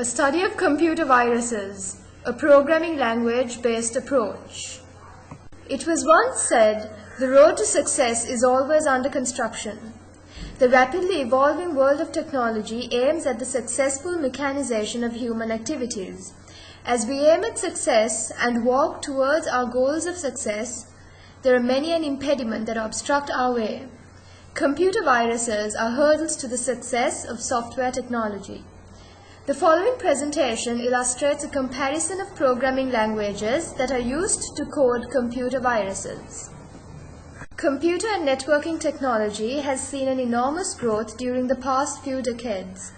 A study of computer viruses, a programming language-based approach. It was once said, the road to success is always under construction. The rapidly evolving world of technology aims at the successful mechanization of human activities. As we aim at success and walk towards our goals of success, there are many an impediment that obstruct our way. Computer viruses are hurdles to the success of software technology. The following presentation illustrates a comparison of programming languages that are used to code computer viruses. Computer and networking technology has seen an enormous growth during the past few decades.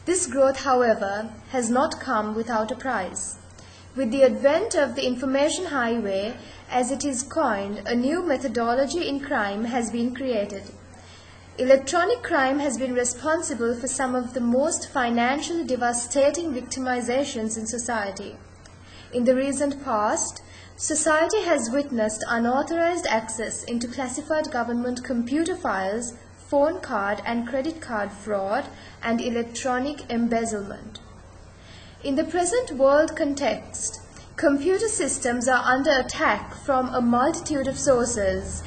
This growth, however, has not come without a price. With the advent of the information highway, as it is coined, a new methodology in crime has been created. Electronic crime has been responsible for some of the most financially devastating victimizations in society. In the recent past, society has witnessed unauthorized access into classified government computer files, phone card and credit card fraud, and electronic embezzlement. In the present world context, computer systems are under attack from a multitude of sources.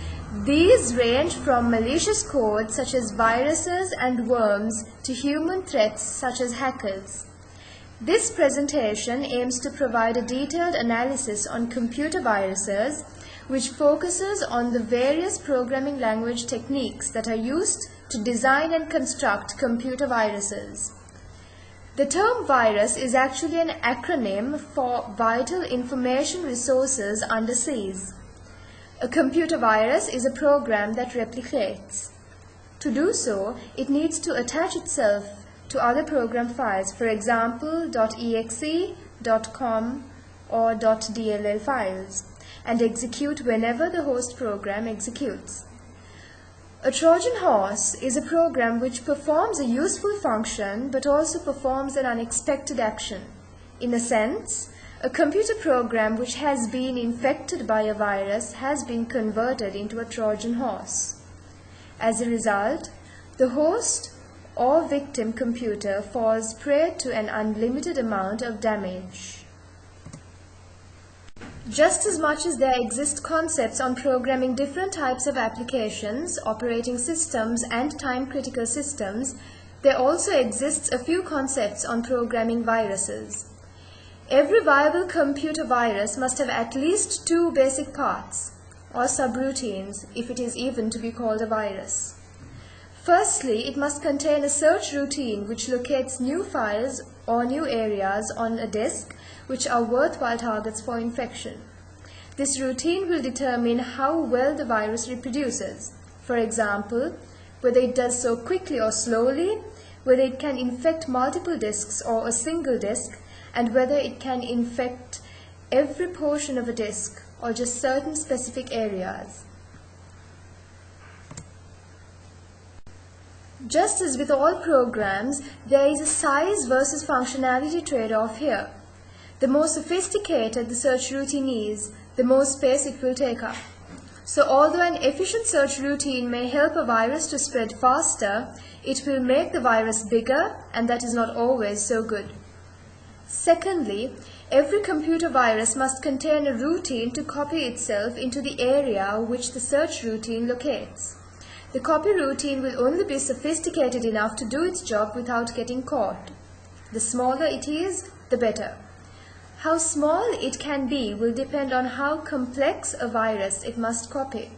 These range from malicious code such as viruses and worms to human threats such as hackers. This presentation aims to provide a detailed analysis on computer viruses, which focuses on the various programming language techniques that are used to design and construct computer viruses. The term virus is actually an acronym for Vital Information Resources Underseas. A computer virus is a program that replicates. To do so, it needs to attach itself to other program files, for example .exe, .com or .dll files, and execute whenever the host program executes. A Trojan horse is a program which performs a useful function but also performs an unexpected action. In a sense, a computer program which has been infected by a virus has been converted into a Trojan horse. As a result, the host or victim computer falls prey to an unlimited amount of damage. Just as much as there exist concepts on programming different types of applications, operating systems, and time-critical systems, there also exists a few concepts on programming viruses. Every viable computer virus must have at least two basic parts, or subroutines, if it is even to be called a virus. Firstly, it must contain a search routine which locates new files or new areas on a disk which are worthwhile targets for infection. This routine will determine how well the virus reproduces. For example, whether it does so quickly or slowly, whether it can infect multiple disks or a single disk, and whether it can infect every portion of a disk or just certain specific areas. Just as with all programs, there is a size versus functionality trade-off here. The more sophisticated the search routine is, the more space it will take up. So although an efficient search routine may help a virus to spread faster, it will make the virus bigger, and that is not always so good. Secondly, every computer virus must contain a routine to copy itself into the area which the search routine locates. The copy routine will only be sophisticated enough to do its job without getting caught. The smaller it is, the better. How small it can be will depend on how complex a virus it must copy.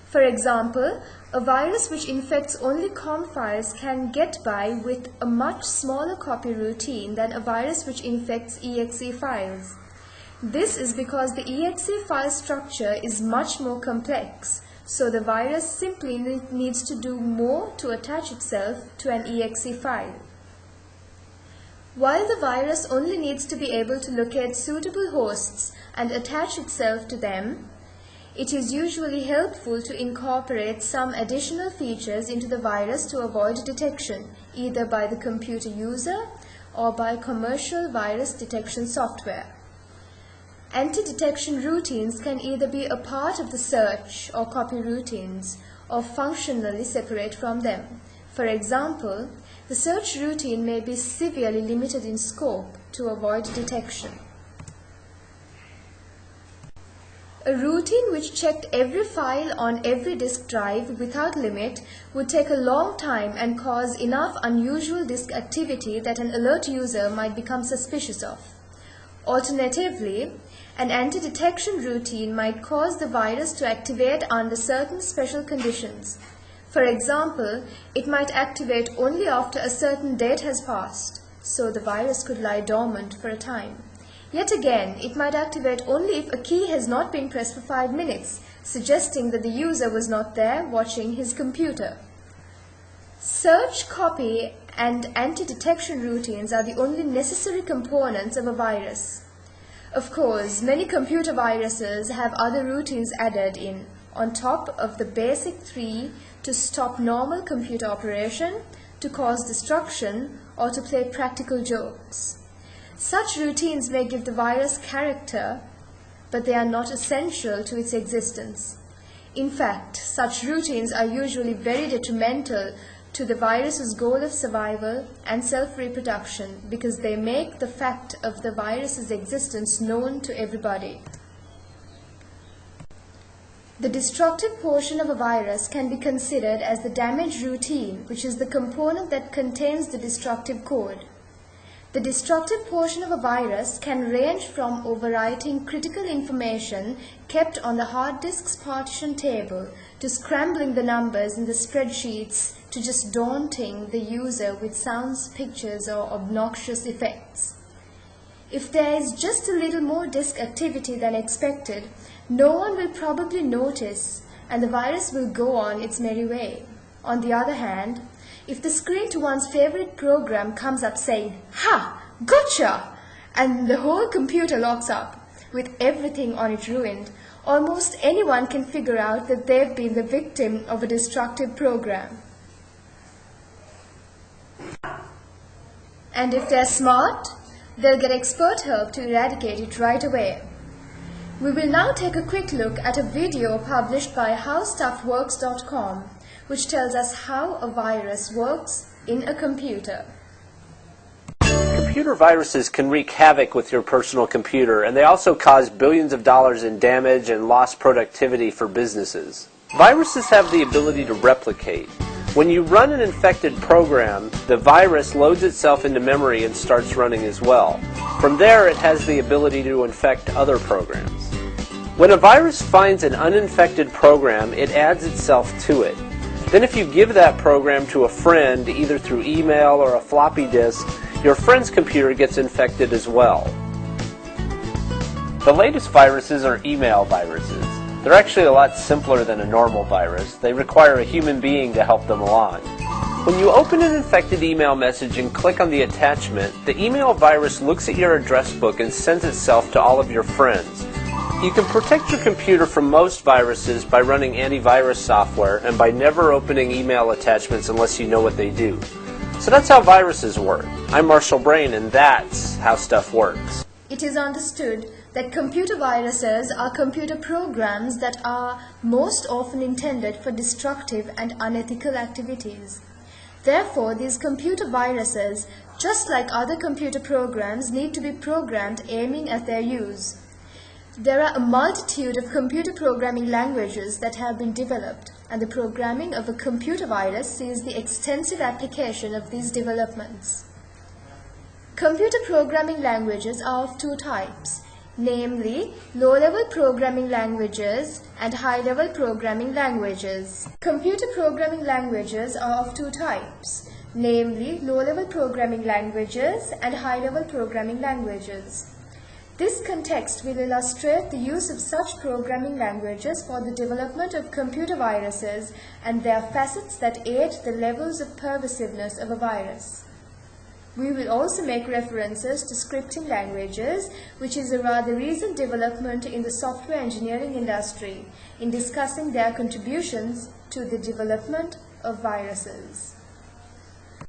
For example, a virus which infects only COM files can get by with a much smaller copy routine than a virus which infects exe files. This is because the exe file structure is much more complex, so the virus simply needs to do more to attach itself to an exe file. While the virus only needs to be able to locate suitable hosts and attach itself to them, it is usually helpful to incorporate some additional features into the virus to avoid detection, either by the computer user or by commercial virus detection software. Anti-detection routines can either be a part of the search or copy routines, or functionally separate from them. For example, the search routine may be severely limited in scope to avoid detection. A routine which checked every file on every disk drive without limit would take a long time and cause enough unusual disk activity that an alert user might become suspicious of. Alternatively, an anti-detection routine might cause the virus to activate under certain special conditions. For example, it might activate only after a certain date has passed, so the virus could lie dormant for a time. Yet again, it might activate only if a key has not been pressed for 5 minutes, suggesting that the user was not there watching his computer. Search, copy, and anti-detection routines are the only necessary components of a virus. Of course, many computer viruses have other routines added in, on top of the basic 3 to stop normal computer operation, to cause destruction, or to play practical jokes. Such routines may give the virus character, but they are not essential to its existence. In fact, such routines are usually very detrimental to the virus's goal of survival and self-reproduction because they make the fact of the virus's existence known to everybody. The destructive portion of a virus can be considered as the damage routine, which is the component that contains the destructive code. The destructive portion of a virus can range from overwriting critical information kept on the hard disk's partition table to scrambling the numbers in the spreadsheets to just daunting the user with sounds, pictures, or obnoxious effects. If there is just a little more disk activity than expected, no one will probably notice and the virus will go on its merry way. On the other hand, if the screen to one's favorite program comes up saying, "Ha! Gotcha!" and the whole computer locks up, with everything on it ruined, almost anyone can figure out that they've been the victim of a destructive program. And if they're smart, they'll get expert help to eradicate it right away. We will now take a quick look at a video published by howstuffworks.com, which tells us how a virus works in a computer. Computer viruses can wreak havoc with your personal computer, and they also cause billions of dollars in damage and lost productivity for businesses. Viruses have the ability to replicate. When you run an infected program, the virus loads itself into memory and starts running as well. From there, it has the ability to infect other programs. When a virus finds an uninfected program, it adds itself to it. Then if you give that program to a friend, either through email or a floppy disk, your friend's computer gets infected as well. The latest viruses are email viruses. They're actually a lot simpler than a normal virus. They require a human being to help them along. When you open an infected email message and click on the attachment, the email virus looks at your address book and sends itself to all of your friends. You can protect your computer from most viruses by running antivirus software and by never opening email attachments unless you know what they do. So that's how viruses work. I'm Marshall Brain, and that's how stuff works. It is understood that computer viruses are computer programs that are most often intended for destructive and unethical activities. Therefore, these computer viruses, just like other computer programs, need to be programmed aiming at their use. There are a multitude of computer programming languages that have been developed, and the programming of a computer virus sees the extensive application of these developments. Computer programming languages are of 2 types, namely low-level programming languages and high-level programming languages. Computer programming languages are of 2 types, namely low-level programming languages and high-level programming languages. This context will illustrate the use of such programming languages for the development of computer viruses and their facets that aid the levels of pervasiveness of a virus. We will also make references to scripting languages, which is a rather recent development in the software engineering industry, in discussing their contributions to the development of viruses.